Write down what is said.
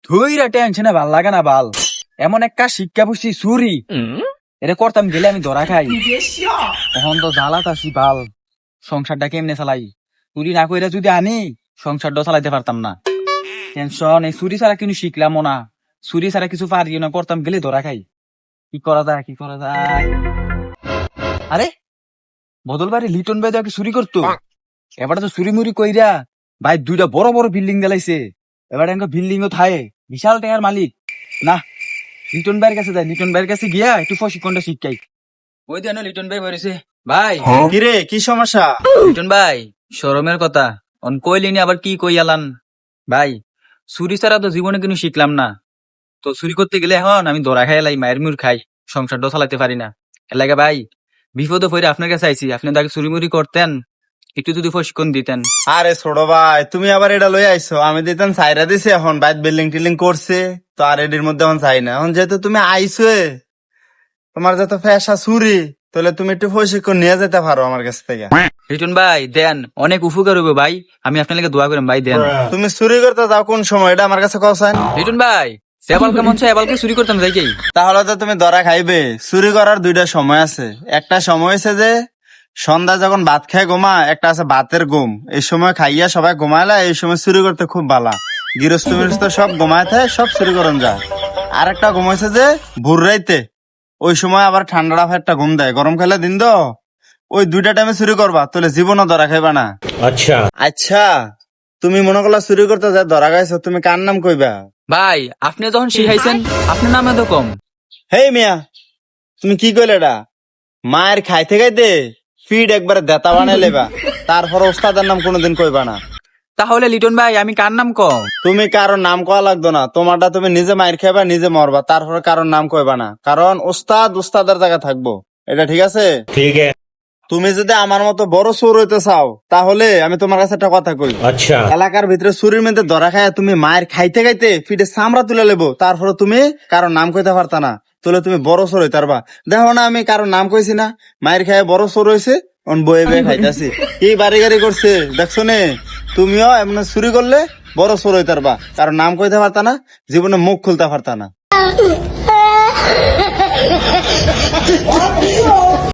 ধুইরা টেনশনে ভাল লাগে না বাল। এমন একটা শিক্ষা বুঝছি চুরি এটা করতাম গেলে আমি ধরা খাই। এখন তো জ্বালাত আছি বাল, সংসারটা কেমনে চালাই। চুরি না কইরা যদি আনি সংসারটাও চালাইতে পারতাম না। টেনশন, এই চুরি ছাড়া কিন্তু শিখলামও না, চুরি ছাড়া কিছু পারিও না, করতাম গেলে ধরা খাই। কি করা যায় কি করা যায়। আরে বদল বাড়ি লিটন ভাই তো আগে চুরি করতো, এবারে তো চুরি মুড়ি কইরা ভাই দুইটা বড় বড় বিল্ডিং জ্বালাইছে। এবারে বিল্ডিং ও থায়ে বিশাল টাকার মালিক। না, লিটন ভাইয়ের কাছে যাই, লিটন ভাইয়ের কাছে গিয়া একটু প্রশিক্ষণটা শিখাই। ওই দেন লিটন ভাই বলেছে। ভাই কিরে কি সমস্যা? লিটন ভাই শরমের কথা অন কইলিনি আবার কি কইয়ালান। ভাই চুরি ছাড়া তো জীবনে কিন্তু শিখলাম না, তো চুরি করতে গেলে এখন আমি ধরা খাই লাই, মায়ের মুড় খাই, সংসারটাও চালাতে পারি না। এর লাগে ভাই বিপদে পড়ে আপনার কাছে আইছি, আপনি তো আগে চুরি মুড়ি করতেন, একটু যদি প্রশিক্ষণ দিতেন। আরে ছোট ভাই, তুমি আবার এটা লই আইছো, আমি দিতেন সাইরা দিছি, এখন বাইত বিল্ডিং টিল্ডিং করছে তো আর এটির মধ্যে এখন চাই না। এখন যেহেতু তুমি আইছো, তোমার যত ফেসা চুরি, তাহলে তুমি একটু প্রশিক্ষণ নিয়ে যেতে পারো আমার কাছ থেকে। লিটন ভাই দেন, অনেক উপকার হইব ভাই, আমি আপনার লাগে দোয়া করেন ভাই দেন। তুমি চুরি করতে যাও কোন সময়, এটা আমার কাছে কওছেন? লিটন ভাই সেবালকে মন চাই এবালকে চুরি করতাম যাই কি। তাহলে তো তুমি ধরা খাইবে। চুরি করার দুইটা সময় আছে, একটা সময় আছে যে সন্ধ্যা যখন ভাত খায় ঘুমা, একটা আছে ভাতের ঘুম। এই সময় খাইয়া সবাই ঘুমাইলা, এই সময় চুরি করতে খুব ভালো। গৃহস্থ মিরস্থ সব ঘুমায় থাকে, সব চুরি করন যায়। আর একটা ঘুম হয়েছে যে ভোর রাইতে, ওই সময় আবার ঠান্ডা একটা ঘুম দেয়, গরম খেলে দিন তো। ওই দুইটা টাইমে চুরি করবা, তাহলে জীবনও ধরা খাইবা না। আচ্ছা আচ্ছা, তুমি মনে করলা চুরি করতে যা ধরা খাইছো, তুমি কার নাম কইবা? ভাই আপনি যখন শিখাইছেন আপনার নামে তো কম। হেই মিয়া, তুমি কি কইলে এটা? মায়ের খাইতে খাইতে ফিড একবারে দেতা বানাই লেবা, তারপর ওস্তাদের নাম কোনোদিন কইবা না। তাহলে লিটন ভাই আমি কার নাম কম? তুমি কারোর নাম কওয়া লাগতো না, তোমারটা তুমি নিজে মায়ের খাইবা, নিজে মরবা, তারপরে কারোর নাম কইবা না, কারণ ওস্তাদের জায়গা থাকবো। এটা ঠিক আছে? ঠিক আছে। তুমি যদি আমার মতো বড় চোর হইতে চাও, তাহলে আমি তোমার কাছে একটা কথা কই। আচ্ছা এলাকার ভিতরে চুরির মধ্যে ধরা খায় তুমি মায়ের খাইতে খাইতে ফিটে চামড়া তুলে লেবো, তারপরে তুমি কারোর নাম কইতে পারতা না, তাহলে তুমি বড় চোর হইতে পারবা। দেখো না, আমি কারোর নাম কইছি না, মায়ের খায় বড় চোর হয়েছে, বয়ে বয়ে খাইতেছি, কি বাড়ি গাড়ি করছে দেখছো নে। তুমিও এমন চুরি করলে বড় চোর হইতে পারবা, কারোর নাম কইতে পারতা না, জীবনে মুখ খুলতে পারতা না।